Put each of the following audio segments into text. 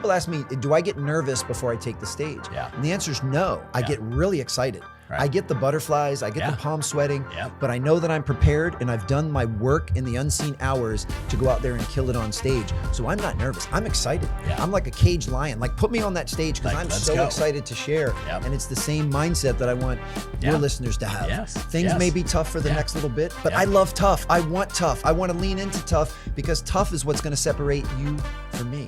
people ask me, do I get nervous before I take the stage? Yeah. And the answer is no. I get really excited. Right. I get the butterflies, I get the palm sweating, Yeah. but I know that I'm prepared and I've done my work in the unseen hours to go out there and kill it on stage. So I'm not nervous. I'm excited. Yeah. I'm like a caged lion. Like, put me on that stage because Like, I'm let's so go. excited to share. Yep. And it's the same mindset that I want your listeners to have. Yes. Things may be tough for the next little bit, but I love tough. I want tough. I want to lean into tough because tough is what's going to separate you from me.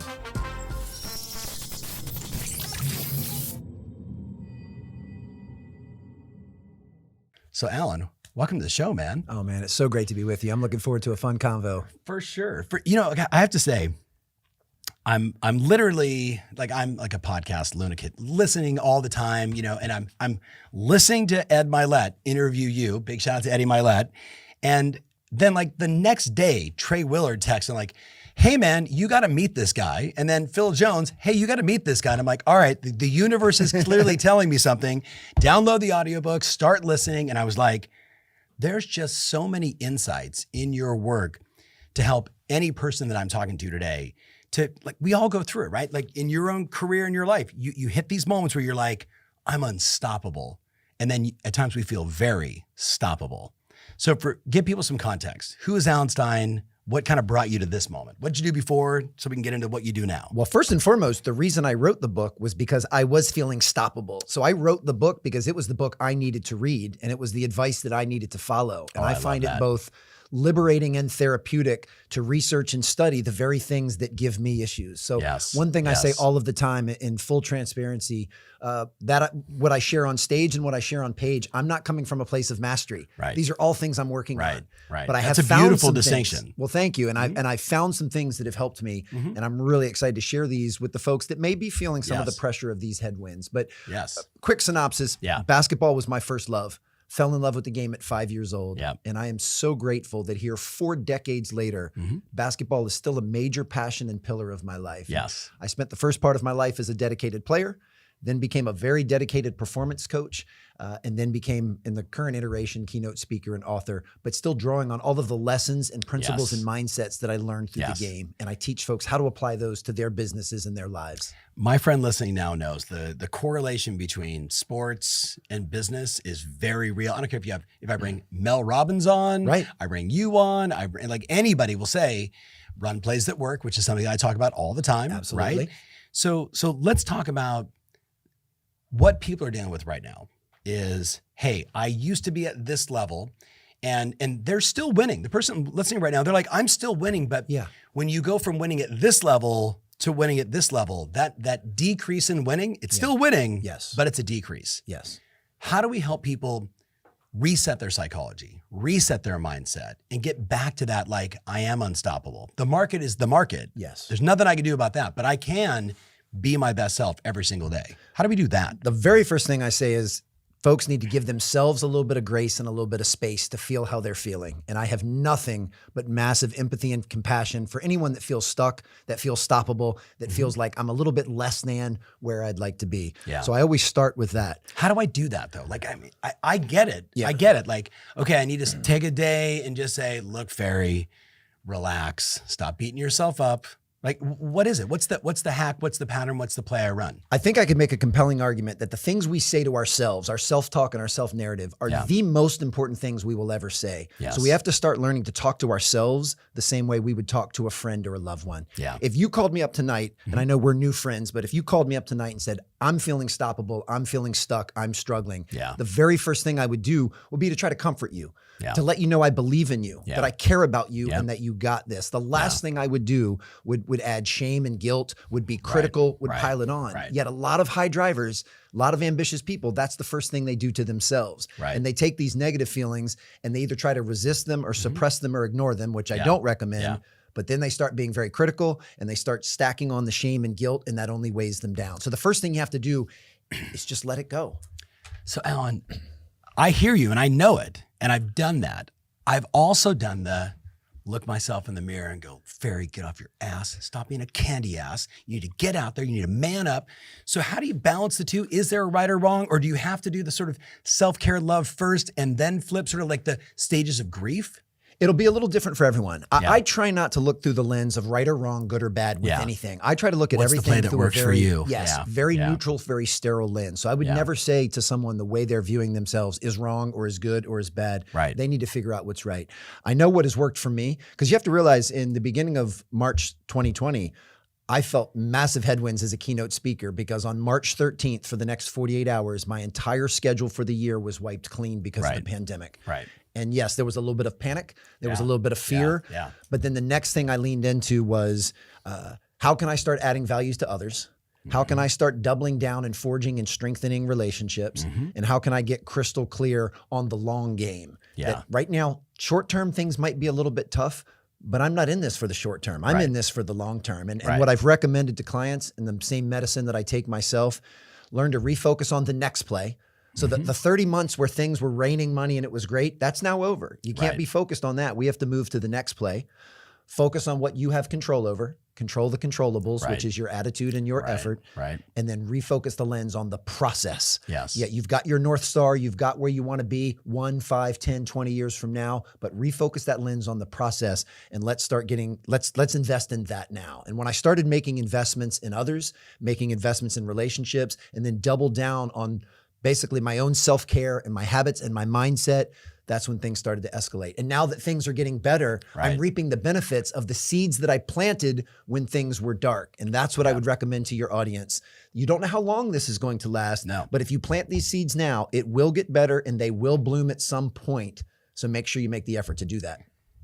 So Alan, welcome to the show, man. Oh man, it's so great to be with you. I'm looking forward to a fun convo. For sure. I have to say, I'm literally I'm like a podcast lunatic, listening all the time, and I'm listening to Ed Milet interview you. Big shout out to Eddie Milet. And then like the next day, Trey Willard texts and like, hey man, you got to meet this guy. And then Phil Jones, hey, you got to meet this guy. And I'm like, all right, the universe is clearly telling me something. Download the audiobook, start listening. And I was like, there's just so many insights in your work to help any person that I'm talking to today. We all go through it, right? Like in your own career, in your life, you hit these moments where you're like, I'm unstoppable. And then at times we feel very stoppable. So give people some context. Who is Alan Stein? What kind of brought you to this moment? What did you do before so we can get into what you do now? Well, first and foremost, the reason I wrote the book was because I was feeling stoppable. So I wrote the book because it was the book I needed to read and it was the advice that I needed to follow. And I find it both liberating and therapeutic to research and study the very things that give me issues. So one thing I say all of the time in full transparency, what I share on stage and what I share on page, I'm not coming from a place of mastery. Right. These are all things I'm working on. Right. But I That's have a found beautiful some distinction. things. Well, thank you. And I found some things that have helped me. And I'm really excited to share these with the folks that may be feeling some of the pressure of these headwinds. But quick synopsis, basketball was my first love. Fell in love with the game at 5 years old. And I am so grateful that here 4 decades later, basketball is still a major passion and pillar of my life. I spent the first part of my life as a dedicated player, then became a very dedicated performance coach, and then became, in the current iteration, keynote speaker and author, but still drawing on all of the lessons and principles and mindsets that I learned through the game. And I teach folks how to apply those to their businesses and their lives. My friend listening now knows the correlation between sports and business is very real. I don't care if I bring Mel Robbins on, I bring you on, like anybody will say, run plays that work, which is something I talk about all the time. Absolutely. Right? So let's talk about what people are dealing with right now is, hey, I used to be at this level and they're still winning. The person listening right now, they're like, I'm still winning. But when you go from winning at this level to winning at this level, that decrease in winning, it's still winning, but it's a decrease. How do we help people reset their psychology, reset their mindset, and get back to that, like, I am unstoppable? The market is the market. There's nothing I can do about that, but I can be my best self every single day. How do we do that? The very first thing I say is folks need to give themselves a little bit of grace and a little bit of space to feel how they're feeling. And I have nothing but massive empathy and compassion for anyone that feels stuck, that feels stoppable, that feels like I'm a little bit less than where I'd like to be. So I always start with that. How do I do that though? Like, I mean, I get it. I get it. Like, okay, I need to take a day and just say, look, Ferry, relax, stop beating yourself up. Like, what is it? What's the hack? What's the pattern? What's the play I run? I think I could make a compelling argument that the things we say to ourselves, our self-talk and our self-narrative, are the most important things we will ever say. So we have to start learning to talk to ourselves the same way we would talk to a friend or a loved one. If you called me up tonight, and I know we're new friends, but if you called me up tonight and said, I'm feeling stoppable, I'm feeling stuck, I'm struggling, the very first thing I would do would be to try to comfort you. To let you know I believe in you, that I care about you and that you got this. The last thing I would do would add shame and guilt, would be critical, would pile it on. Yet a lot of high drivers, a lot of ambitious people, that's the first thing they do to themselves. And they take these negative feelings and they either try to resist them or suppress them or ignore them, which I don't recommend. But then they start being very critical and they start stacking on the shame and guilt, and that only weighs them down. So the first thing you have to do is just let it go. So Alan, I hear you and I know it. And I've done that. I've also done the look myself in the mirror and go, Ferry, get off your ass. Stop being a candy ass. You need to get out there. You need to man up. So how do you balance the two? Is there a right or wrong? Or do you have to do the sort of self-care love first and then flip sort of like the stages of grief? It'll be a little different for everyone. I try not to look through the lens of right or wrong, good or bad with anything. I try to look at What's everything the play that through works a very, for you. very neutral, very sterile lens. So I would never say to someone the way they're viewing themselves is wrong or is good or is bad. Right. They need to figure out what's right. I know what has worked for me, because you have to realize in the beginning of March 2020, I felt massive headwinds as a keynote speaker, because on March 13th, for the next 48 hours, my entire schedule for the year was wiped clean because of the pandemic. Right. And yes, there was a little bit of panic. There was a little bit of fear. But then the next thing I leaned into was, how can I start adding values to others? How can I start doubling down and forging and strengthening relationships? And how can I get crystal clear on the long game? That right now, short-term things might be a little bit tough, but I'm not in this for the short term. I'm in this for the long term. And what I've recommended to clients, and the same medicine that I take myself, learn to refocus on the next play. So that the 30 months where things were raining money and it was great, that's now over. You can't be focused on that. We have to move to the next play. Focus on what you have control over. Control the controllables, which is your attitude and your effort. And then refocus the lens on the process. Yeah, you've got your North Star. You've got where you want to be 1, 5, 10, 20 years from now, but refocus that lens on the process, and let's invest in that now. And when I started making investments in others, making investments in relationships, and then double down on basically my own self-care and my habits and my mindset, that's when things started to escalate. And now that things are getting better, I'm reaping the benefits of the seeds that I planted when things were dark. And that's what I would recommend to your audience. You don't know how long this is going to last, but if you plant these seeds now, it will get better and they will bloom at some point. So make sure you make the effort to do that.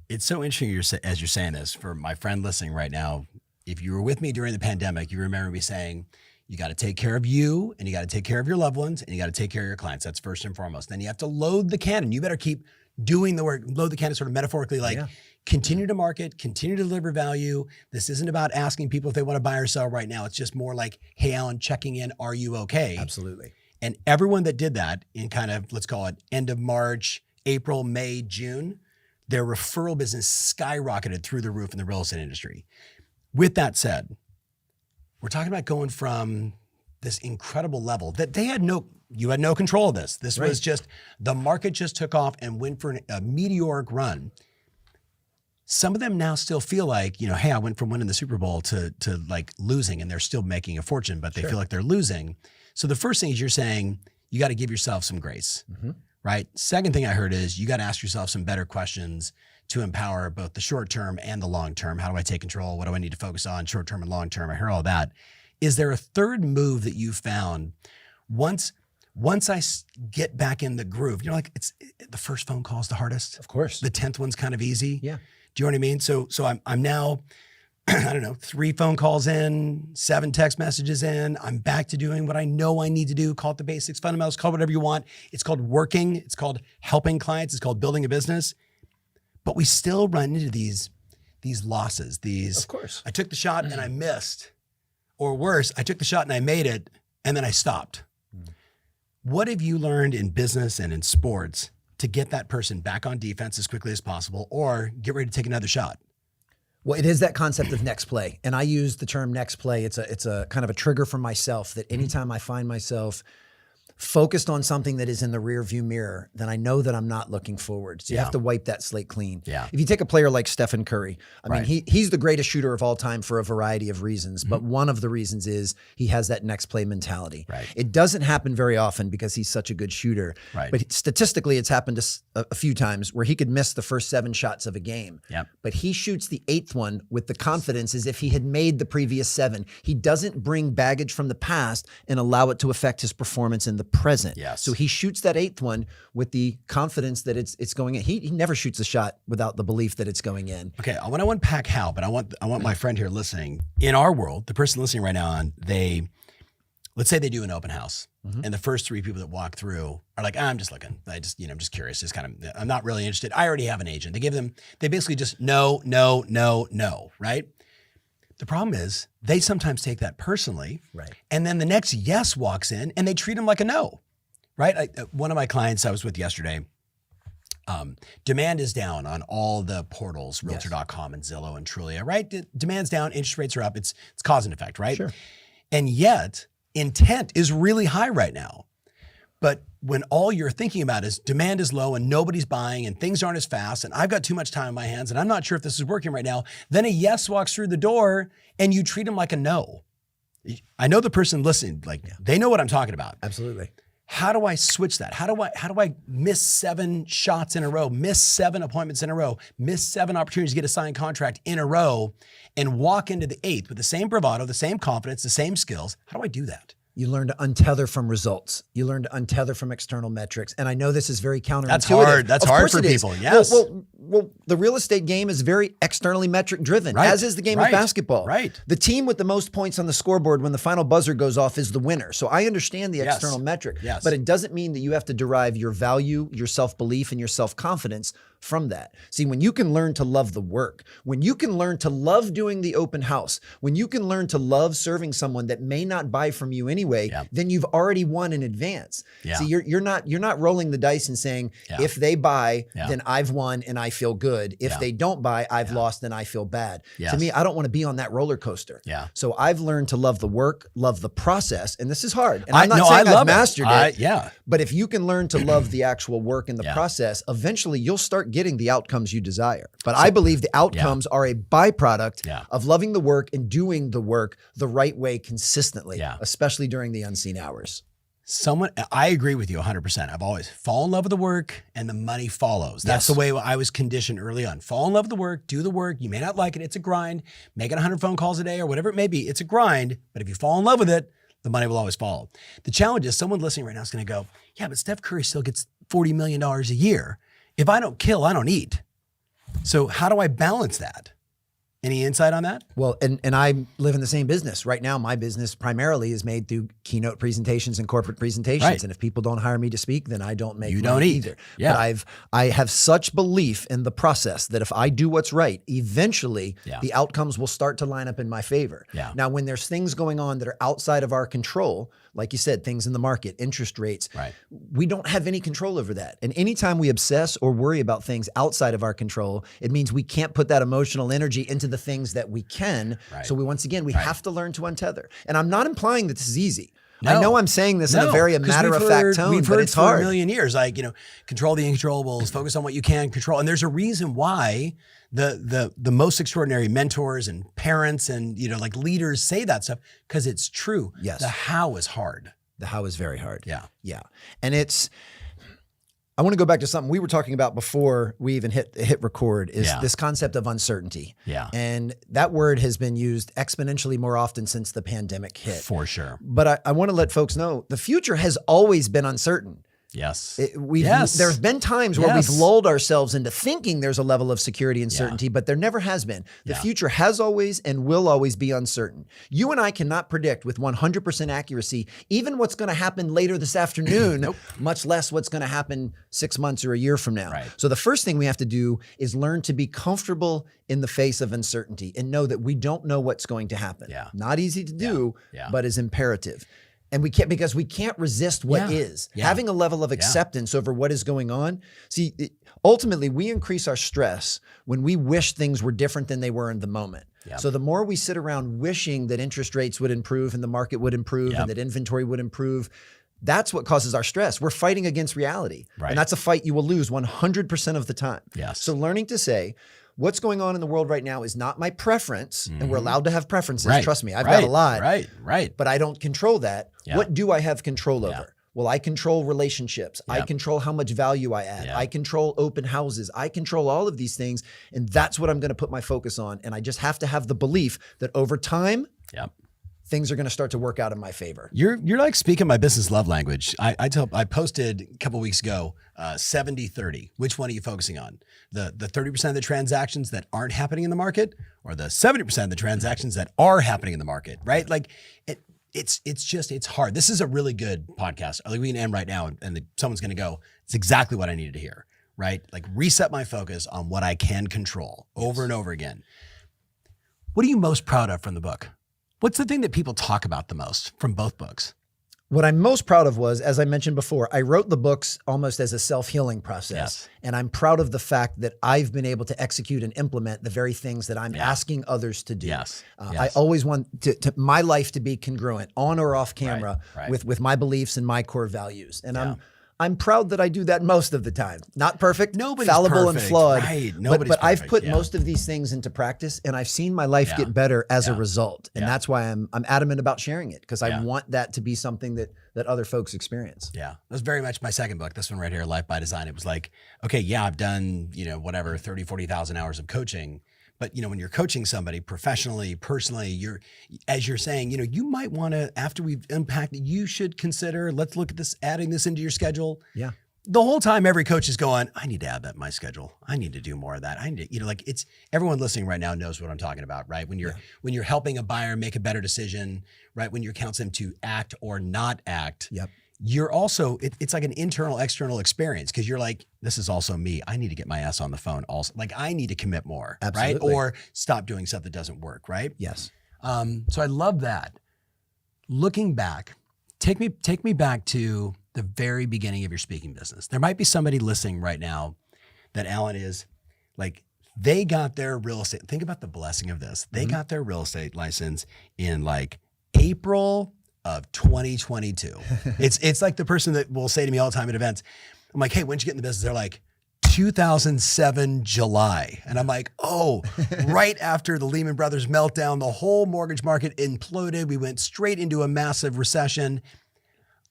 It's so interesting as you're saying this. For my friend listening right now, if you were with me during the pandemic, you remember me saying, you got to take care of you, and you got to take care of your loved ones, and you got to take care of your clients. That's first and foremost. Then you have to load the cannon. You better keep doing the work. Load the cannon sort of metaphorically, like continue to market, continue to deliver value. This isn't about asking people if they want to buy or sell right now. It's just more like, hey, Alan, checking in. Are you okay? Absolutely. And everyone that did that in kind of, let's call it end of March, April, May, June, their referral business skyrocketed through the roof in the real estate industry. With that said, we're talking about going from this incredible level that you had no control of this. This was just, the market just took off and went for a meteoric run. Some of them now still feel like, hey, I went from winning the Super Bowl to like losing, and they're still making a fortune, but they feel like they're losing. So the first thing is, you're saying you got to give yourself some grace, right? Second thing I heard is you got to ask yourself some better questions to empower both the short term and the long term. How do I take control? What do I need to focus on short term and long term? I hear all that. Is there a third move that you found once I get back in the groove? Like it's the first phone call is the hardest. Of course. The 10th one's kind of easy. Yeah. Do you know what I mean? So I'm now, I don't know, 3 phone calls in, 7 text messages in. I'm back to doing what I know I need to do. Call it the basics, fundamentals, call it whatever you want. It's called working. It's called helping clients. It's called building a business. But we still run into these losses. Of course. I took the shot and I missed. Or worse, I took the shot and I made it and then I stopped. What have you learned in business and in sports to get that person back on defense as quickly as possible, or get ready to take another shot? Well, it is that concept of next play. And I use the term next play. It's a kind of a trigger for myself that anytime I find myself focused on something that is in the rear view mirror, then I know that I'm not looking forward. So you have to wipe that slate clean. If you take a player like Stephen Curry, I mean, he's the greatest shooter of all time for a variety of reasons, but one of the reasons is he has that next play mentality. It doesn't happen very often because he's such a good shooter, but statistically it's happened a few times where he could miss the first 7 shots of a game, but he shoots the 8th one with the confidence as if he had made the previous 7. He doesn't bring baggage from the past and allow it to affect his performance in the present. So he shoots that 8th one with the confidence that it's going in. He never shoots a shot without the belief that it's going in. Okay, I want to unpack how, but I want my friend here listening. In our world, the person listening right now, let's say they do an open house, and the first 3 people that walk through are like, I'm just looking. I'm just curious. I'm not really interested. I already have an agent. They basically just no, right? The problem is they sometimes take that personally, and then the next yes walks in and they treat them like a no, right? One of my clients I was with yesterday, demand is down on all the portals, Realtor.com and Zillow and Trulia, right? Demand's down, interest rates are up. It's cause and effect, right? And yet intent is really high right now. But when all you're thinking about is demand is low and nobody's buying and things aren't as fast and I've got too much time in my hands and I'm not sure if this is working right now, then a yes walks through the door and you treat them like a no. I know the person listening, like they know what I'm talking about. Absolutely. How do I switch that? How do I miss 7 shots in a row, miss 7 appointments in a row, miss 7 opportunities to get a signed contract in a row and walk into the 8th with the same bravado, the same confidence, the same skills? How do I do that? You learn to untether from results. You learn to untether from external metrics. And I know this is very counterintuitive. That's hard. That's hard for people. Yes. Well, the real estate game is very externally metric driven, as is the game of basketball. Right. The team with the most points on the scoreboard when the final buzzer goes off is the winner. So I understand the external metric, but it doesn't mean that you have to derive your value, your self-belief, and your self-confidence from that. See, when you can learn to love the work, when you can learn to love doing the open house, when you can learn to love serving someone that may not buy from you anyway, then you've already won in advance. See, you're not rolling the dice and saying, if they buy, then I've won and I feel good. If they don't buy, I've lost and I feel bad. To me, I don't want to be on that roller coaster. So I've learned to love the work, love the process, and this is hard. And I'm not saying I've mastered it. But if you can learn to love the actual work and the process, eventually you'll start getting the outcomes you desire. But I believe the outcomes are a byproduct of loving the work and doing the work the right way consistently, especially during the unseen hours. I agree with you 100%. I've always fall in love with the work and the money follows. That's the way I was conditioned early on. Fall in love with the work, do the work. You may not like it. It's a grind. Making 100 phone calls a day or whatever it may be. It's a grind. But if you fall in love with it, the money will always follow. The challenge is someone listening right now is going to go, yeah, but Steph Curry still gets $40 million a year. If I don't kill, I don't eat. So how do I balance that? Any insight on that? Well, and I live in the same business. Right now, my business primarily is made through keynote presentations and corporate presentations. And if people don't hire me to speak, then I don't make money either. But I have such belief in the process that if I do what's right, eventually the outcomes will start to line up in my favor. Now, when there's things going on that are outside of our control, like you said, things in the market, interest rates, we don't have any control over that. And anytime we obsess or worry about things outside of our control, it means we can't put that emotional energy into the things that we can. So we have to learn to untether. And I'm not implying that this is easy. I know I'm saying this in a very matter-of-fact tone, but it's hard. For a million years, like, control the incontrollables, focus on what you can control. And there's a reason why the most extraordinary mentors and parents and, like leaders say that stuff, because it's true. The how is hard. The how is very hard. And I want to go back to something we were talking about before we even hit record is this concept of uncertainty. And that word has been used exponentially more often since the pandemic hit. For sure. But I want to let folks know the future has always been uncertain. There's been times where we've lulled ourselves into thinking there's a level of security and certainty, but there never has been. The future has always and will always be uncertain. You and I cannot predict with 100% accuracy even what's going to happen later this afternoon, much less what's going to happen 6 months or a year from now. So the first thing we have to do is learn to be comfortable in the face of uncertainty and know that we don't know what's going to happen. Not easy to do, but is imperative. And we can't, because we can't resist what is. Having a level of acceptance over what is going on. See, ultimately, we increase our stress when we wish things were different than they were in the moment. So the more we sit around wishing that interest rates would improve and the market would improve and that inventory would improve, that's what causes our stress. We're fighting against reality. And that's a fight you will lose 100% of the time. So learning to say, what's going on in the world right now is not my preference, and we're allowed to have preferences. Trust me, I've got a lot. But I don't control that. What do I have control over? Well, I control relationships. I control how much value I add. I control open houses. I control all of these things, and that's what I'm going to put my focus on. And I just have to have the belief that over time, things are going to start to work out in my favor. You're like speaking my business love language. I posted a couple weeks ago, 70-30. Which one are you focusing on? The 30% of the transactions that aren't happening in the market, or the 70% of the transactions that are happening in the market, right? Like it's hard. This is a really good podcast. I think we can end right now and someone's going to go, it's exactly what I needed to hear, right? Like reset my focus on what I can control over and over again. What are you most proud of from the book? What's the thing that people talk about the most from both books? What I'm most proud of was, as I mentioned before, I wrote the books almost as a self-healing process. Yes. And I'm proud of the fact that I've been able to execute and implement the very things that I'm asking others to do. Yes. I always want to my life to be congruent on or off camera with my beliefs and my core values. And I'm proud that I do that most of the time. Not perfect, Nobody's fallible perfect. and flawed. Right. Nobody's but I've perfect. put most of these things into practice, and I've seen my life get better as a result. And that's why I'm adamant about sharing it, because I want that to be something that other folks experience. Yeah. That was very much my second book. This one right here, Life by Design. It was like, okay, yeah, I've done, 30, 40,000 hours of coaching. But, when you're coaching somebody professionally, personally, as you're saying, you might want to, after we've impacted, you should consider, let's look at this, adding this into your schedule. Yeah. The whole time every coach is going, I need to add that in my schedule. I need to do more of that. I need to, it's everyone listening right now knows what I'm talking about, right? When you're helping a buyer make a better decision, right? When you're counseling them to act or not act. Yep. You're also, it's like an internal, external experience, because you're like, this is also me. I need to get my ass on the phone also. Like, I need to commit more, Absolutely. right? Or stop doing stuff that doesn't work, right? Yes. So I love that. Looking back, take me back to the very beginning of your speaking business. There might be somebody listening right now that, Alan, is like, they got their real estate. Think about the blessing of this. They got their real estate license in like April of 2022. It's like the person that will say to me all the time at events, I'm like, hey, when'd you get in the business? They're like, 2007 July. And I'm like, oh, right after the Lehman Brothers meltdown, the whole mortgage market imploded. We went straight into a massive recession.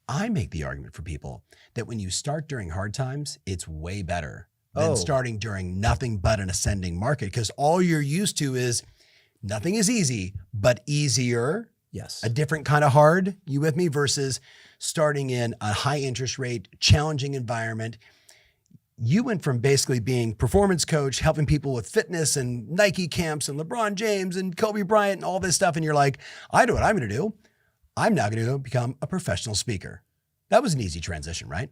I make the argument for people that when you start during hard times, it's way better than starting during nothing but an ascending market, because all you're used to is nothing is easy, but easier. Yes. A different kind of hard, you with me, versus starting in a high interest rate, challenging environment. You went from basically being performance coach, helping people with fitness and Nike camps and LeBron James and Kobe Bryant and all this stuff. And you're like, I know what I'm going to do. I'm now going to become a professional speaker. That was an easy transition, right?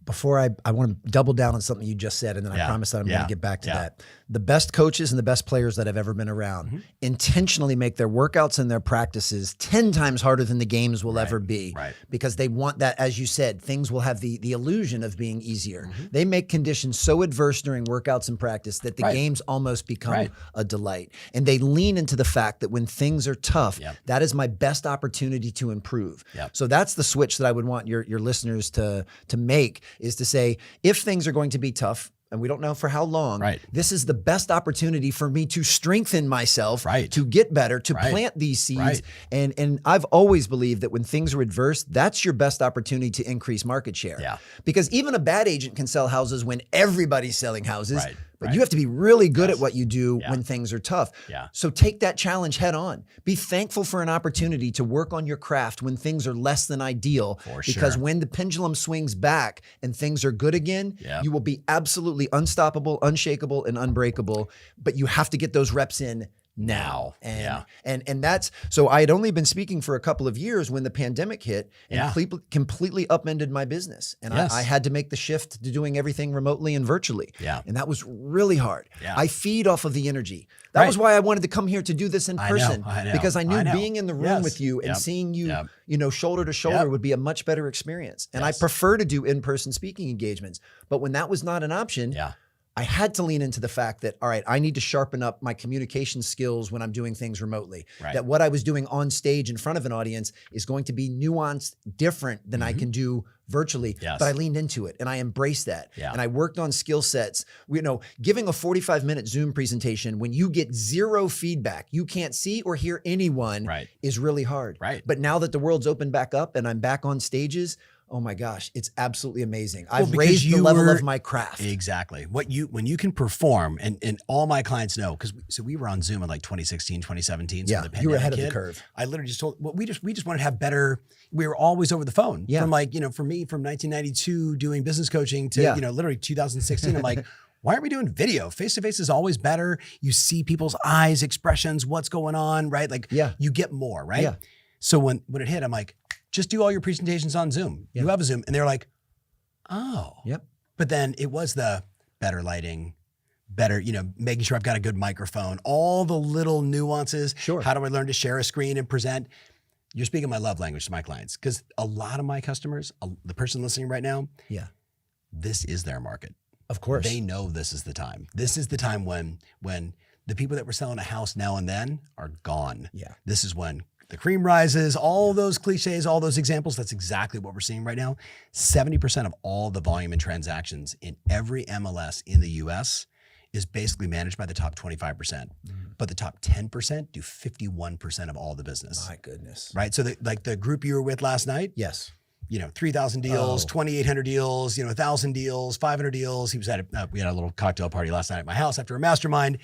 Before I want to double down on something you just said, and then I promise that I'm going to get back to that. The best coaches and the best players that I've ever been around intentionally make their workouts and their practices 10 times harder than the games will ever be, because they want that, as you said, things will have the illusion of being easier. They make conditions so adverse during workouts and practice that the games almost become a delight. And they lean into the fact that when things are tough, that is my best opportunity to improve. So that's the switch that I would want your listeners to make, is to say, if things are going to be tough, and we don't know for how long, this is the best opportunity for me to strengthen myself, to get better, to plant these seeds. And I've always believed that when things are adverse, that's your best opportunity to increase market share. Because even a bad agent can sell houses when everybody's selling houses. But you have to be really good at what you do when things are tough. So take that challenge head on. Be thankful for an opportunity to work on your craft when things are less than ideal. Because when the pendulum swings back and things are good again, you will be absolutely unstoppable, unshakable, and unbreakable. But you have to get those reps in now. And that's, so I had only been speaking for a couple of years when the pandemic hit and completely upended my business. And I had to make the shift to doing everything remotely and virtually. And that was really hard. I feed off of the energy. That was why I wanted to come here to do this in person, because I knew being in the room with you and seeing you, shoulder to shoulder would be a much better experience. And I prefer to do in-person speaking engagements. But when that was not an option, I had to lean into the fact that, all right, I need to sharpen up my communication skills when I'm doing things remotely. That what I was doing on stage in front of an audience is going to be nuanced, different than I can do virtually. But I leaned into it and I embraced that. And I worked on skill sets. Giving a 45-minute Zoom presentation when you get zero feedback, you can't see or hear anyone, is really hard. But now that the world's opened back up and I'm back on stages, oh my gosh, it's absolutely amazing. I've raised the level of my craft. Exactly. When you can perform, and all my clients know, because we were on Zoom in like 2016, 2017. So the pandemic you were ahead of hit. the curve. I literally just told, we just wanted to have better, we were always over the phone. From like, for me, from 1992 doing business coaching to, literally 2016, I'm like, why aren't we doing video? Face-to-face is always better. You see people's eyes, expressions, what's going on, right? Like you get more, right? So when it hit, I'm like, just do all your presentations on Zoom. You have a Zoom. And they're like, oh. But then it was the better lighting, better, making sure I've got a good microphone, all the little nuances. How do I learn to share a screen and present? You're speaking my love language to my clients, because a lot of my customers, the person listening right now, this is their market. Of course. They know this is the time. This is the time when the people that were selling a house now and then are gone. Yeah. This is when the cream rises, all those cliches, all those examples. That's exactly what we're seeing right now. 70% of all the volume and transactions in every MLS in the US is basically managed by the top 25%. But the top 10% do 51% of all the business. My goodness. Right? So like the group you were with last night, yes. 3,000 deals, 2,800 deals, 1,000 deals, 500 deals. He was at we had a little cocktail party last night at my house after a mastermind.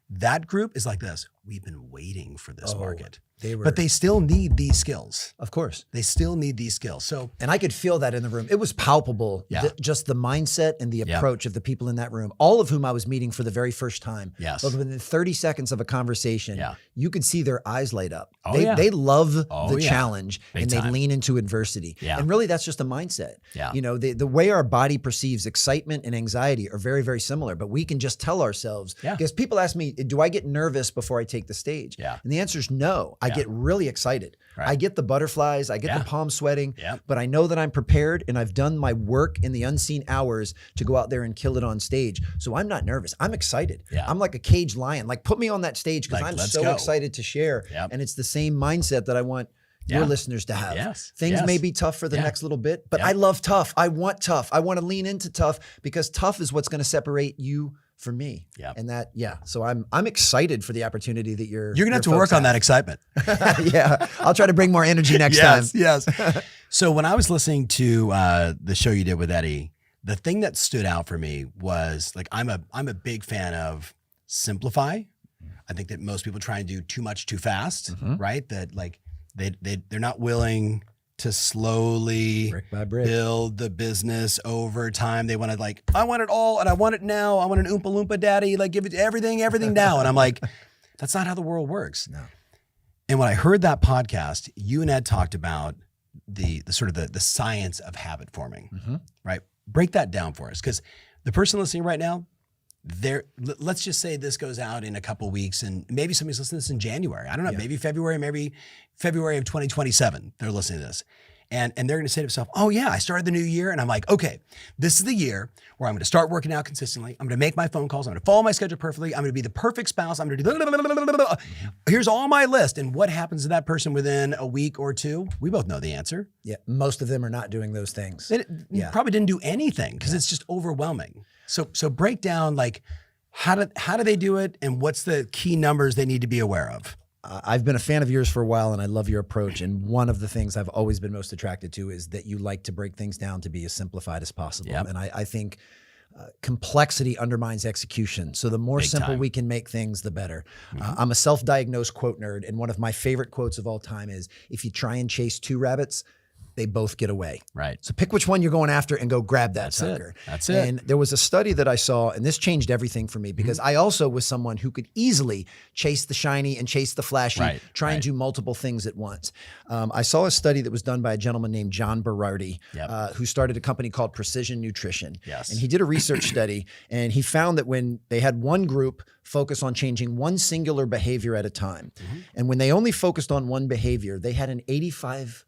That group is like this. We've been waiting for this market. But they still need these skills. Of course. They still need these skills. And I could feel that in the room. It was palpable, just the mindset and the approach of the people in that room, all of whom I was meeting for the very first time. Yes. But within 30 seconds of a conversation, you could see their eyes light up. They love the challenge and they lean into adversity. Yeah. And really that's just a mindset. Yeah. The way our body perceives excitement and anxiety are very, very similar, but we can just tell ourselves, because people ask me, do I get nervous before I take the stage? Yeah. And the answer is no. I get really excited. Right. I get the butterflies, I get the palm sweating, but I know that I'm prepared and I've done my work in the unseen hours to go out there and kill it on stage. So I'm not nervous. I'm excited. I'm like a caged lion. Like put me on that stage because I'm so excited to share. And it's the same mindset that I want your listeners to have. Things may be tough for the next little bit, but I love tough. I want tough. I want to lean into tough because tough is what's going to separate you from me. And that, so I'm excited for the opportunity that you're going to have to work on that excitement. I'll try to bring more energy next time. Yes. So when I was listening to the show you did with Eddie, the thing that stood out for me was like, I'm a big fan of simplify. I think that most people try and do too much too fast, right? That like they're not willing to slowly brick by brick build the business over time. They want to like, I want it all and I want it now. I want an Oompa Loompa daddy, like give it everything now. And I'm like, that's not how the world works. No. And when I heard that podcast, you and Ed talked about the sort of the science of habit forming, right? Break that down for us. Because the person listening right now, let's just say this goes out in a couple of weeks and maybe somebody's listening to this in January. I don't know, maybe February of 2027, they're listening to this. And they're going to say to themselves, oh yeah, I started the new year. And I'm like, okay, this is the year where I'm going to start working out consistently. I'm going to make my phone calls. I'm going to follow my schedule perfectly. I'm going to be the perfect spouse. I'm going to do, here's all my list. And what happens to that person within a week or two? We both know the answer. Yeah. Most of them are not doing those things. They probably didn't do anything because it's just overwhelming. So break down like, how do they do it? And what's the key numbers they need to be aware of? I've been a fan of yours for a while and I love your approach. And one of the things I've always been most attracted to is that you like to break things down to be as simplified as possible. And I think complexity undermines execution. So the more simple we can make things, the better. I'm a self-diagnosed quote nerd. And one of my favorite quotes of all time is, if you try and chase two rabbits, they both get away. Right. So pick which one you're going after and go grab that sucker. That's it. And there was a study that I saw, and this changed everything for me because I also was someone who could easily chase the shiny and chase the flashy, try and do multiple things at once. I saw a study that was done by a gentleman named John Berardi, who started a company called Precision Nutrition. And he did a research study, and he found that when they had one group focus on changing one singular behavior at a time, and when they only focused on one behavior, they had an 85%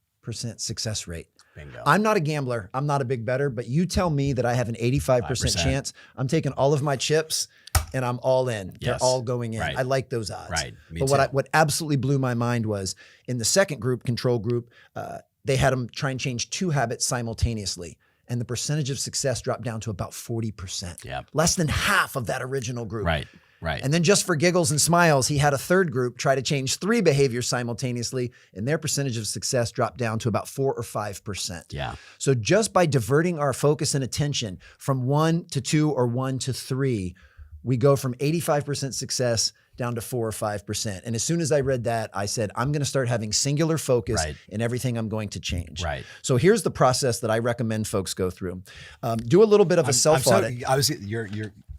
success rate. Bingo. I'm not a gambler. I'm not a big bettor, but you tell me that I have an 85% chance. I'm taking all of my chips and I'm all in. They're all going in. I like those odds. Me but too. what absolutely blew my mind was in the second group, control group, they had them try and change two habits simultaneously. And the percentage of success dropped down to about 40%. Less than half of that original group. And then just for giggles and smiles, he had a third group try to change three behaviors simultaneously, and their percentage of success dropped down to about 4 or 5%. So just by diverting our focus and attention from 1 to 2 or 1 to 3, we go from 85% success down to 4 or 5%. And as soon as I read that, I said, I'm going to start having singular focus in everything I'm going to change. So here's the process that I recommend folks go through. Do a little bit of a self-audit.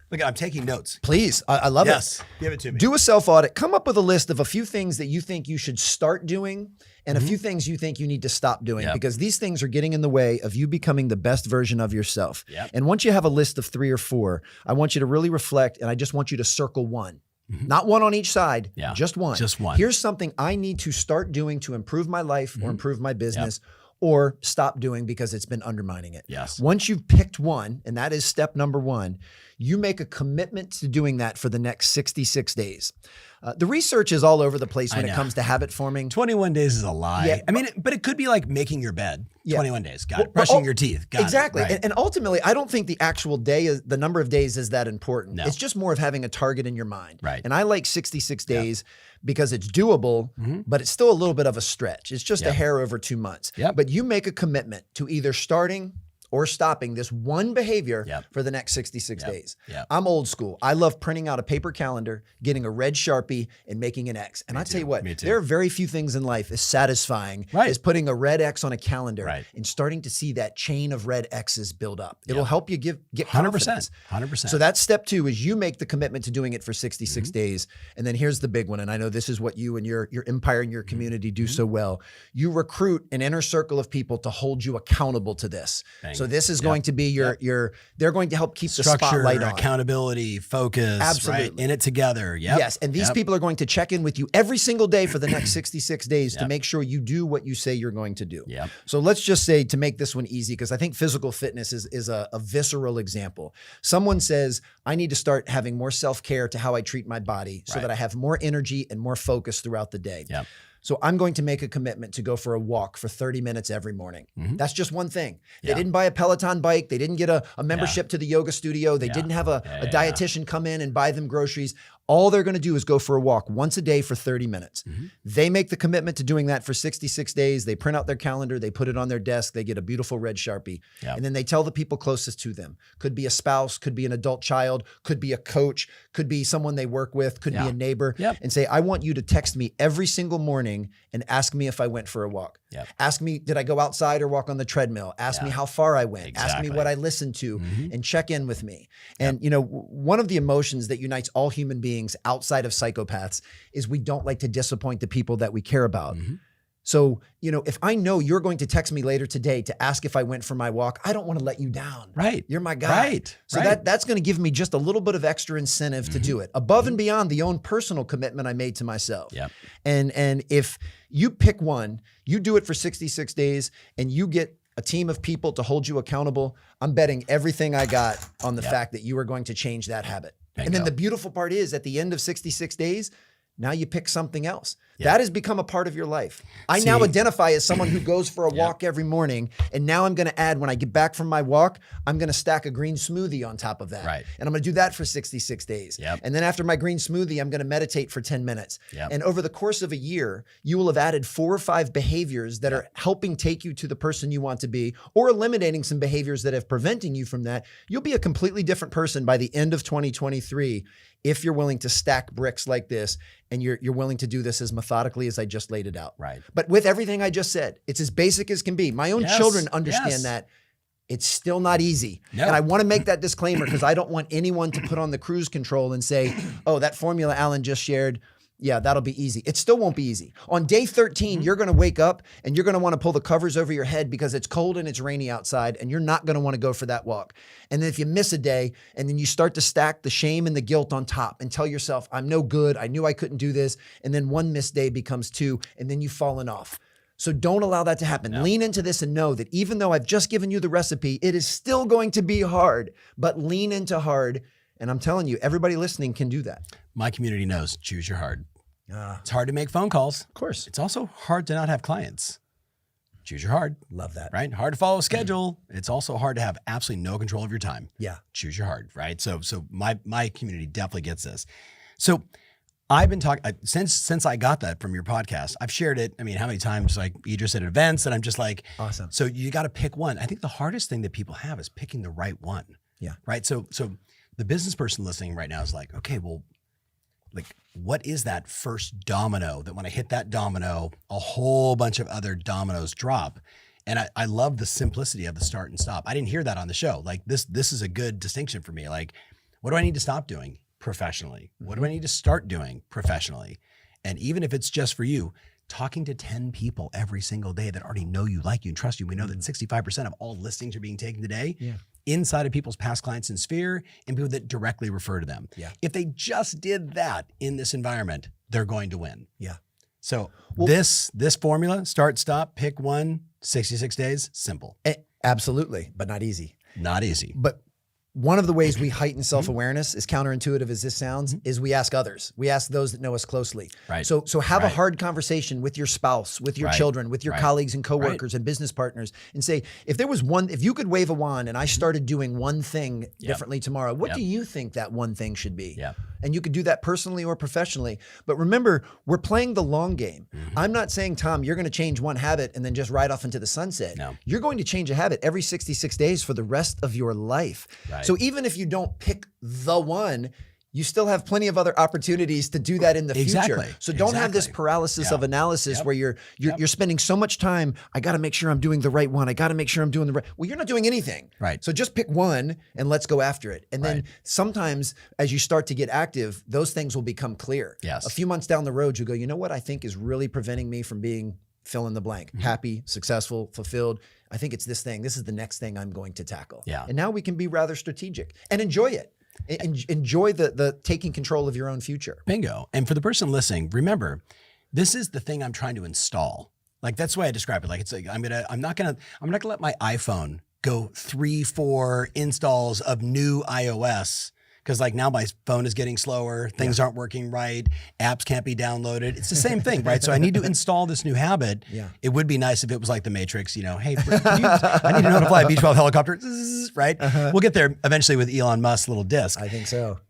Look, I'm taking notes. Please, I love it. Yes, give it to me. Do a self-audit. Come up with a list of a few things that you think you should start doing and a few things you think you need to stop doing because these things are getting in the way of you becoming the best version of yourself. And once you have a list of 3 or 4, I want you to really reflect and I just want you to circle one. not one on each side, Yeah. just one. Just one. Here's something I need to start doing to improve my life or improve my business or stop doing because it's been undermining it. Yes. Once you've picked one, and that is step number one, you make a commitment to doing that for the next 66 days. The research is all over the place when it comes to habit forming. 21 days is a lie. Yeah, I mean, but it could be like making your bed. 21 days. Got it. Well, Brushing your teeth. Got exactly. it. Right. And ultimately, I don't think the actual day, the number of days is that important. No. It's just more of having a target in your mind. Right. And I like 66 days because it's doable, but it's still a little bit of a stretch. It's just a hair over 2 months. But you make a commitment to either starting or stopping this one behavior for the next 66 days. I'm old school. I love printing out a paper calendar, getting a red Sharpie, and making an X. And I tell you what, there are very few things in life as satisfying as putting a red X on a calendar and starting to see that chain of red X's build up. It'll help you get 100%. confidence. 100%. So that's step two, is you make the commitment to doing it for 66 days. And then here's the big one. And I know this is what you and your empire and your community do so well. You recruit an inner circle of people to hold you accountable to this. So this is going to be they're going to help keep structure, the spotlight on. Accountability, focus, Absolutely. right? In it together. Yes. And these people are going to check in with you every single day for the next 66 days to make sure you do what you say you're going to do. So let's just say, to make this one easy, because I think physical fitness is a visceral example. Someone says, I need to start having more self-care to how I treat my body so that I have more energy and more focus throughout the day. So I'm going to make a commitment to go for a walk for 30 minutes every morning. That's just one thing. They didn't buy a Peloton bike. They didn't get a membership to the yoga studio. They didn't have a dietitian come in and buy them groceries. All they're going to do is go for a walk once a day for 30 minutes. They make the commitment to doing that for 66 days. They print out their calendar. They put it on their desk. They get a beautiful red Sharpie. And then they tell the people closest to them. Could be a spouse, could be an adult child, could be a coach, could be someone they work with, could be a neighbor, and say, I want you to text me every single morning and ask me if I went for a walk. Ask me, did I go outside or walk on the treadmill? Ask me how far I went. Ask me what I listened to and check in with me. And you know, one of the emotions that unites all human beings outside of psychopaths is we don't like to disappoint the people that we care about. So, you know, if I know you're going to text me later today to ask if I went for my walk, I don't want to let you down. You're my guy. So that's going to give me just a little bit of extra incentive to do it, above and beyond the own personal commitment I made to myself. And if you pick one, you do it for 66 days and you get a team of people to hold you accountable, I'm betting everything I got on the fact that you are going to change that habit. And then the beautiful part is, at the end of 66 days, now you pick something else. That has become a part of your life. I now identify as someone who goes for a walk every morning. And now I'm going to add, when I get back from my walk, I'm going to stack a green smoothie on top of that. And I'm going to do that for 66 days. And then after my green smoothie, I'm going to meditate for 10 minutes. And over the course of a year, you will have added 4 or 5 behaviors that are helping take you to the person you want to be, or eliminating some behaviors that have preventing you from that. You'll be a completely different person by the end of 2023 if you're willing to stack bricks like this and you're willing to do this as methodically as I just laid it out. But with everything I just said, it's as basic as can be. My own children understand that. It's still not easy. And I want to make that disclaimer because I don't want anyone to put on the cruise control and say, oh, that formula Alan just shared, yeah, that'll be easy. It still won't be easy. On day 13, you're going to wake up and you're going to want to pull the covers over your head because it's cold and it's rainy outside, and you're not going to want to go for that walk. And then if you miss a day, and then you start to stack the shame and the guilt on top and tell yourself, I'm no good. I knew I couldn't do this. And then one missed day becomes 2, and then you've fallen off. So don't allow that to happen. Lean into this and know that even though I've just given you the recipe, it is still going to be hard, but lean into hard. And I'm telling you, everybody listening can do that. My community knows, choose your hard. It's hard to make phone calls. Of course. It's also hard to not have clients. Choose your hard. Love that. Right? Hard to follow a schedule. It's also hard to have absolutely no control of your time. Choose your hard, right? So my community definitely gets this. So I've been talking since I got that from your podcast. I've shared it. I mean, how many times, like Idris at events, and I'm just like, awesome. So you got to pick one. I think the hardest thing that people have is picking the right one. Right. So the business person listening right now is like, okay, well, like, what is that first domino that when I hit that domino, a whole bunch of other dominoes drop? And I love the simplicity of the start and stop. I didn't hear that on the show. Like this is a good distinction for me. Like, what do I need to stop doing professionally? What do I need to start doing professionally? And even if it's just for you, talking to 10 people every single day that already know you, like you, and trust you. We know that 65% of all listings are being taken today. inside of people's past clients and sphere and people that directly refer to them. Yeah. If they just did that in this environment, they're going to win. Yeah. So this formula, start, stop, pick one, 66 days, simple. Absolutely, but not easy. Not easy. But one of the ways we heighten self-awareness, as counterintuitive as this sounds, is we ask others. We ask those that know us closely. Right. So have a hard conversation with your spouse, with your children, with your colleagues and coworkers and business partners, and say, if you could wave a wand and I started doing one thing differently tomorrow, what do you think that one thing should be? Yeah. And you could do that personally or professionally. But remember, we're playing the long game. I'm not saying, Tom, you're going to change one habit and then just ride off into the sunset. No. You're going to change a habit every 66 days for the rest of your life. Right. So even if you don't pick the one, you still have plenty of other opportunities to do that in the future. So don't have this paralysis of analysis where you're spending so much time, I got to make sure I'm doing the right one. I got to make sure I'm doing the right. Well, you're not doing anything. Right. So just pick one and let's go after it. And then sometimes as you start to get active, those things will become clear. Yes. A few months down the road, you go, you know what I think is really preventing me from being fill in the blank, happy, successful, fulfilled. I think it's this thing. This is the next thing I'm going to tackle. Yeah. And now we can be rather strategic and enjoy it. Enjoy the taking control of your own future. Bingo. And for the person listening, remember, this is the thing I'm trying to install. Like that's the way I describe it. Like it's like I'm not gonna let my iPhone go 3-4 installs of new iOS. Because like now my phone is getting slower, things aren't working right, apps can't be downloaded. It's the same thing, right? So I need to install this new habit. Yeah. It would be nice if it was like the Matrix, hey, I need to know how to fly a B-12 helicopter, right? We'll get there eventually with Elon Musk's little disc. I think so.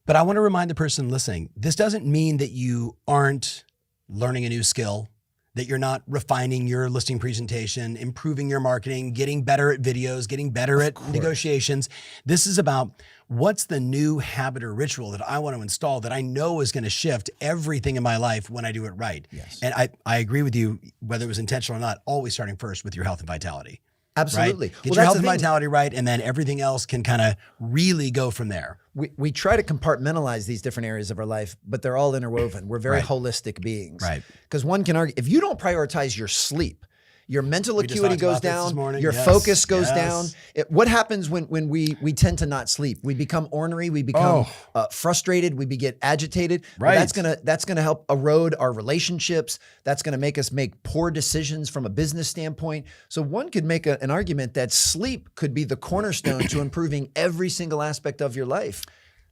But I want to remind the person listening, this doesn't mean that you aren't learning a new skill, that you're not refining your listing presentation, improving your marketing, getting better at videos, getting better at negotiations. This is about what's the new habit or ritual that I want to install that I know is going to shift everything in my life when I do it right. Yes. And I agree with you, whether it was intentional or not, always starting first with your health and vitality. Absolutely. Right? Get your health and vitality right, and then everything else can kind of really go from there. We try to compartmentalize these different areas of our life, but they're all interwoven. We're very holistic beings. Right. Because one can argue, if you don't prioritize your sleep, your mental acuity goes down, your focus goes down. What happens when we tend to not sleep? We become ornery, we become frustrated, we get agitated. Right. Well, that's gonna help erode our relationships. That's gonna make us make poor decisions from a business standpoint. So one could make an argument that sleep could be the cornerstone to improving every single aspect of your life.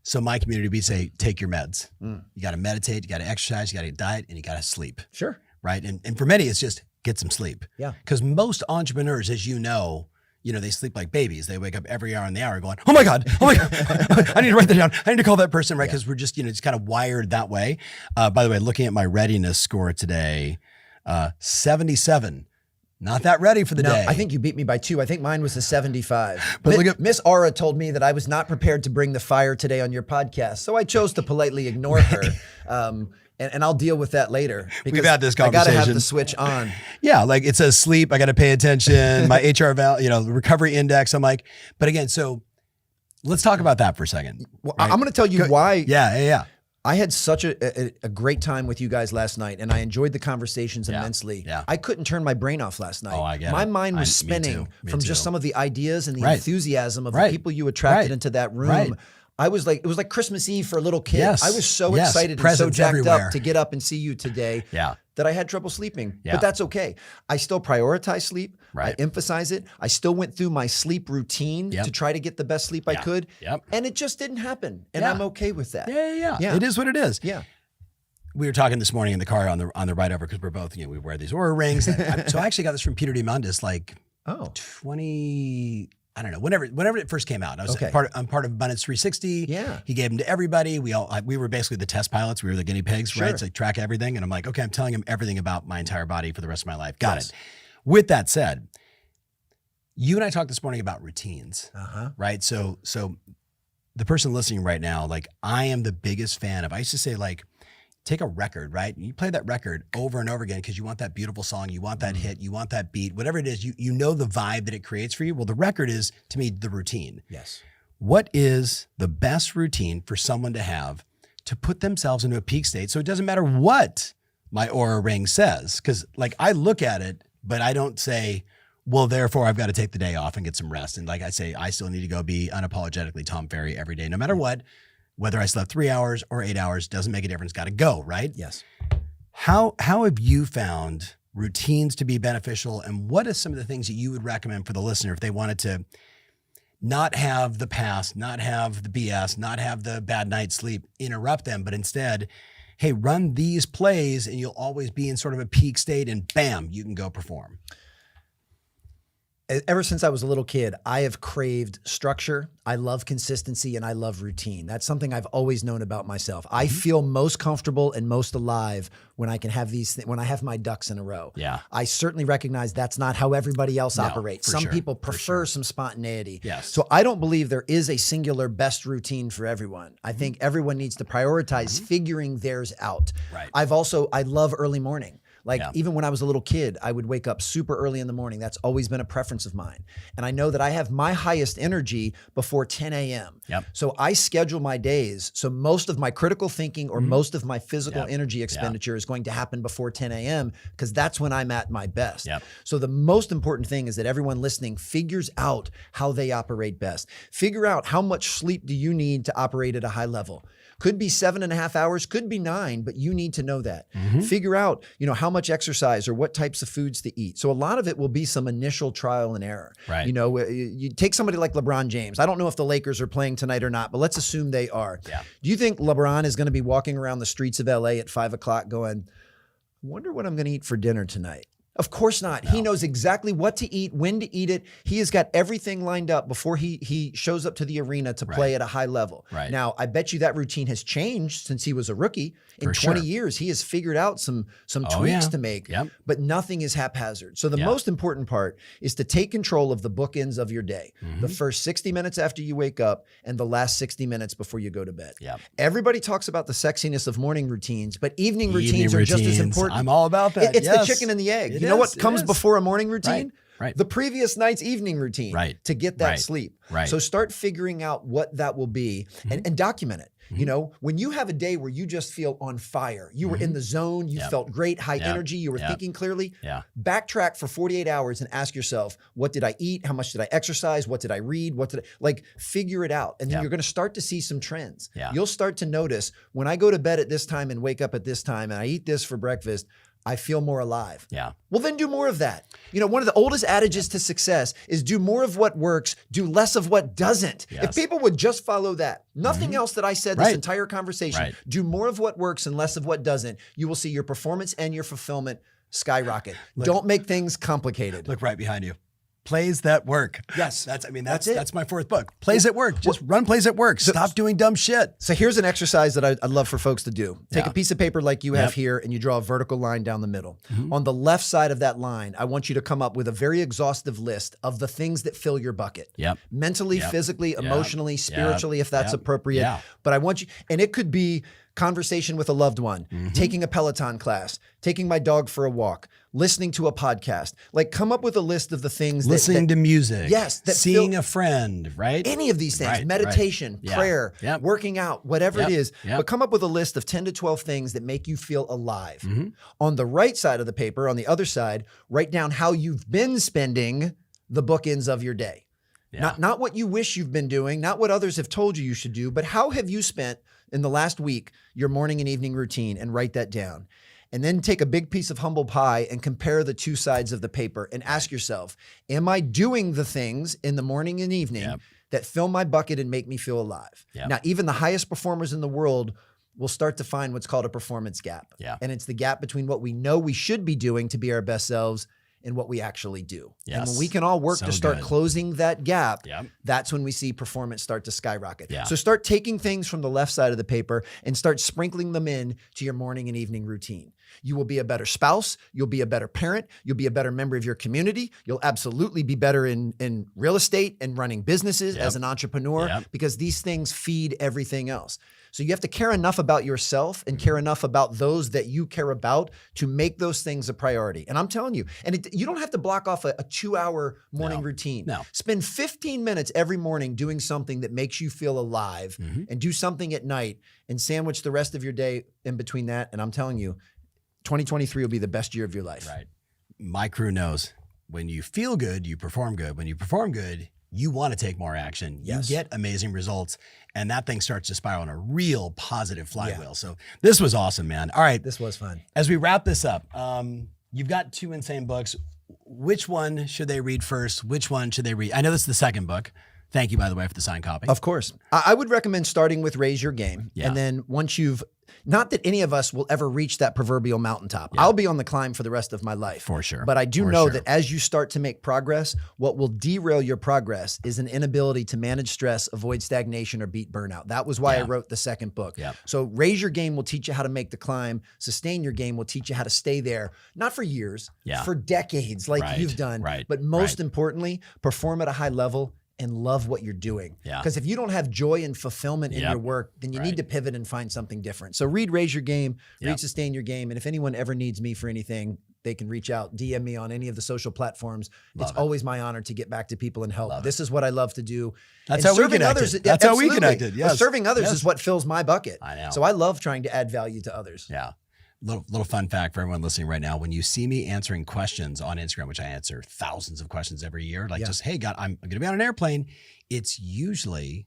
So my community, we say, take your meds. You got to meditate, you got to exercise, you got to diet, and you got to sleep. Sure. Right. And for many, it's just get some sleep. Yeah. Because most entrepreneurs, as you know, they sleep like babies. They wake up every hour in the hour going, oh my God, I need to write that down. I need to call that person, right? Because we're just, just kind of wired that way. By the way, looking at my readiness score today, 77. Not that ready for the day. I think you beat me by 2. I think mine was a 75. But look at Miss Aura told me that I was not prepared to bring the fire today on your podcast. So I chose to politely ignore her. And I'll deal with that later. Because we've had this conversation. I got to have the switch on. Yeah, like it says sleep. I got to pay attention. My HR recovery index. I'm like, but again, so let's talk about that for a second. Well, right? I'm going to tell you why. Yeah. I had such a great time with you guys last night, and I enjoyed the conversations immensely. Yeah. I couldn't turn my brain off last night. Oh, I get my it. mind was spinning from just some of the ideas and the enthusiasm of the people you attracted into that room. Right. It was like Christmas Eve for a little kid. Yes. I was so excited and so jacked up to get up and see you today that I had trouble sleeping. But that's okay. I still prioritize sleep. I emphasize it. I still went through my sleep routine to try to get the best sleep I could. And it just didn't happen. And I'm okay with that. Yeah. It is what it is. Yeah. We were talking this morning in the car on the ride over because we're both, we wear these Oura rings. So I actually got this from Peter Diamandis 20, I don't know, whenever it first came out. I'm part of Abundance 360. Yeah. He gave them to everybody. We were basically the test pilots. We were the guinea pigs, right? So track everything. And I'm like, okay, I'm telling him everything about my entire body for the rest of my life. Got it. With that said, you and I talked this morning about routines, right? So the person listening right now, I am the biggest fan of, I used to say take a record, right? You play that record over and over again because you want that beautiful song, you want that hit, you want that beat, whatever it is, you know the vibe that it creates for you. Well, the record is, to me, the routine. Yes. What is the best routine for someone to have to put themselves into a peak state so it doesn't matter what my Oura ring says? Because I look at it, but I don't say, well, therefore I've got to take the day off and get some rest. And like I say, I still need to go be unapologetically Tom Ferry every day, no matter what, whether I slept 3 hours or 8 hours, doesn't make a difference. Got to go, right? Yes. How have you found routines to be beneficial? And what are some of the things that you would recommend for the listener if they wanted to not have the past, not have the BS, not have the bad night's sleep interrupt them, but instead, hey, run these plays and you'll always be in sort of a peak state and bam, you can go perform? Ever since I was a little kid, I have craved structure. I love consistency and I love routine. That's something I've always known about myself. I feel most comfortable and most alive when I can have when I have my ducks in a row. Yeah. I certainly recognize that's not how everybody else operates. Some sure, people prefer some spontaneity. Yes. So I don't believe there is a singular best routine for everyone. I think everyone needs to prioritize figuring theirs out. Right. I love early morning. Like even when I was a little kid, I would wake up super early in the morning. That's always been a preference of mine. And I know that I have my highest energy before 10 a.m. Yep. So I schedule my days. So most of my critical thinking or most of my physical energy expenditure is going to happen before 10 a.m. because that's when I'm at my best. Yep. So the most important thing is that everyone listening figures out how they operate best. Figure out how much sleep do you need to operate at a high level. Could be 7.5 hours, could be 9, but you need to know that. Figure out, how much exercise or what types of foods to eat. So a lot of it will be some initial trial and error. Right. You take somebody like LeBron James. I don't know if the Lakers are playing tonight or not, but let's assume they are. Yeah. Do you think LeBron is going to be walking around the streets of LA at 5 o'clock going, I wonder what I'm going to eat for dinner tonight? Of course not. No. He knows exactly what to eat, when to eat it. He has got everything lined up before he shows up to the arena to play at a high level. Right. Now, I bet you that routine has changed since he was a rookie. In 20 years, he has figured out some tweaks to make, but nothing is haphazard. So the most important part is to take control of the bookends of your day. The first 60 minutes after you wake up and the last 60 minutes before you go to bed. Everybody talks about the sexiness of morning routines, but evening routines are just as important. I'm all about that. It's the chicken and the egg. You know what comes before a morning routine? Right. The previous night's evening routine to get that sleep. Right. So start figuring out what that will be and document it. When you have a day where you just feel on fire, you were in the zone, you felt great, high energy, you were thinking clearly, backtrack for 48 hours and ask yourself, what did I eat? How much did I exercise? What did I read? Figure it out. And then you're going to start to see some trends. You'll start to notice when I go to bed at this time and wake up at this time and I eat this for breakfast, I feel more alive. Well, then do more of that. One of the oldest adages to success is do more of what works, do less of what doesn't. If people would just follow that, nothing else that I said this entire conversation, do more of what works and less of what doesn't, you will see your performance and your fulfillment skyrocket. Don't make things complicated. Look right behind you. Plays that work. Yes. That's my fourth book. Plays that work. Just run plays that work. Stop doing dumb shit. So here's an exercise that I'd love for folks to do. Take a piece of paper like you have here and you draw a vertical line down the middle. On the left side of that line, I want you to come up with a very exhaustive list of the things that fill your bucket. Mentally, physically, emotionally, spiritually, if that's appropriate. But I want you, and it could be conversation with a loved one, taking a Peloton class, taking my dog for a walk, listening to a podcast. Come up with a list of the things listening to music. Yes. Seeing a friend, right? Any of these things, meditation, prayer, working out, whatever it is. But come up with a list of 10 to 12 things that make you feel alive. On the right side of the paper, on the other side, write down how you've been spending the bookends of your day. Not what you wish you've been doing, not what others have told you should do, but how have you spent in the last week your morning and evening routine, and write that down. And then take a big piece of humble pie and compare the two sides of the paper and ask yourself, am I doing the things in the morning and evening that fill my bucket and make me feel alive? Now, even the highest performers in the world will start to find what's called a performance gap. And it's the gap between what we know we should be doing to be our best selves and what we actually do. And when we can all work to start closing that gap, that's when we see performance start to skyrocket. So start taking things from the left side of the paper and start sprinkling them in to your morning and evening routine. You will be a better spouse. You'll be a better parent. You'll be a better member of your community. You'll absolutely be better in real estate and running businesses as an entrepreneur because these things feed everything else. So you have to care enough about yourself and care enough about those that you care about to make those things a priority. And I'm telling you, and you don't have to block off a 2-hour morning routine. Spend 15 minutes every morning doing something that makes you feel alive and do something at night and sandwich the rest of your day in between that. And I'm telling you, 2023 will be the best year of your life. My crew knows when you feel good, you perform good. When you perform good, you want to take more action. Yes. You get amazing results, and that thing starts to spiral on a real positive flywheel. Yeah. So this was awesome, man. All right. This was fun. As we wrap this up, you've got 2 insane books. Which one should they read first? Which one should they read? I know this is the second book. Thank you, by the way, for the signed copy. Of course. I would recommend starting with Raise Your Game. Yeah. And then once you've, not that any of us will ever reach that proverbial mountaintop. Yeah. I'll be on the climb for the rest of my life. For sure. But I do know that as you start to make progress, what will derail your progress is an inability to manage stress, avoid stagnation, or beat burnout. That was why I wrote the second book. Yeah. So Raise Your Game will teach you how to make the climb. Sustain Your Game will teach you how to stay there, not for years, for decades like you've done. But most importantly, perform at a high level and love what you're doing. Because if you don't have joy and fulfillment in your work, then you need to pivot and find something different. So read Raise Your Game, read Sustain Your Game. And if anyone ever needs me for anything, they can reach out, DM me on any of the social platforms. It's always my honor to get back to people and help. This is what I love to do. That's how we connected. That's how we connected. Yes. Serving others is what fills my bucket. I know. So I love trying to add value to others. Yeah. Little fun fact for everyone listening right now. When you see me answering questions on Instagram, which I answer thousands of questions every year, like just, hey, God, I'm going to be on an airplane. It's usually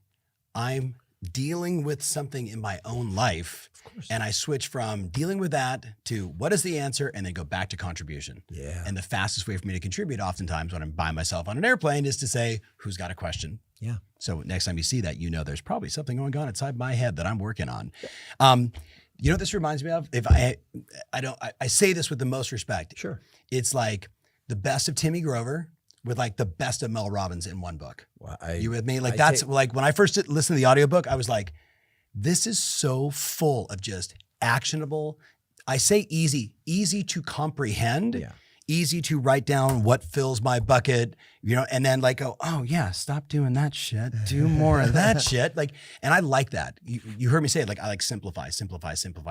I'm dealing with something in my own life. And I switch from dealing with that to what is the answer and then go back to contribution. Yeah. And the fastest way for me to contribute oftentimes when I'm by myself on an airplane is to say, who's got a question? Yeah. So next time you see that, you know, there's probably something going on inside my head that I'm working on. You know what this reminds me of? If I say this with the most respect. Sure. It's like the best of Timmy Grover with like the best of Mel Robbins in one book. Well, you with me? Like like when I first listened to the audiobook, I was like, this is so full of just actionable. I say easy to comprehend, easy to write down what fills my bucket, you know, and then like, oh yeah, stop doing that shit. Do more of that shit. Like, and I like that. You heard me say it, like I like simplify.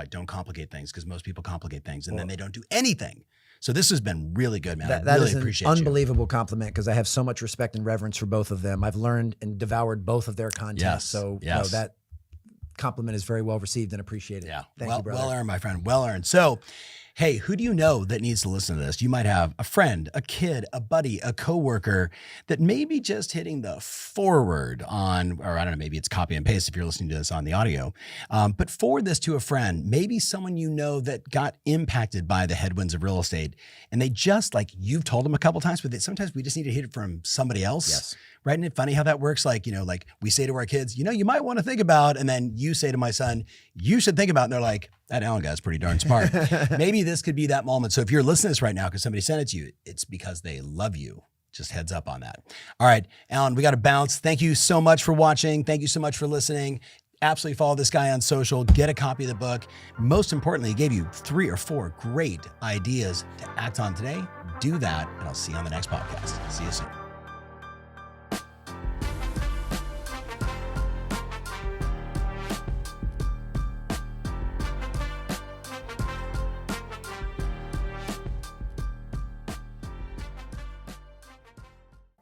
Don't complicate things because most people complicate things and then they don't do anything. So this has been really good, man. I really appreciate it. That is an unbelievable compliment because I have so much respect and reverence for both of them. I've learned and devoured both of their content. Yes. So you know, that compliment is very well received and appreciated. Yeah. Thank you, brother. Well earned, my friend. Well earned. So, hey, who do you know that needs to listen to this? You might have a friend, a kid, a buddy, a coworker that may be just hitting the forward on, or I don't know, maybe it's copy and paste if you're listening to this on the audio. But forward this to a friend, maybe someone you know that got impacted by the headwinds of real estate. And they just, like you've told them a couple times, but sometimes we just need to hear it from somebody else. Yes. Right? Isn't it funny how that works? Like, you know, like we say to our kids, you know, you might want to think about, and then you say to my son, you should think about, and they're like, that Alan guy's pretty darn smart. Maybe this could be that moment. So if you're listening to this right now because somebody sent it to you, it's because they love you. Just heads up on that. All right, Alan, we got to bounce. Thank you so much for watching. Thank you so much for listening. Absolutely follow this guy on social. Get a copy of the book. Most importantly, he gave you 3 or 4 great ideas to act on today. Do that, and I'll see you on the next podcast. See you soon.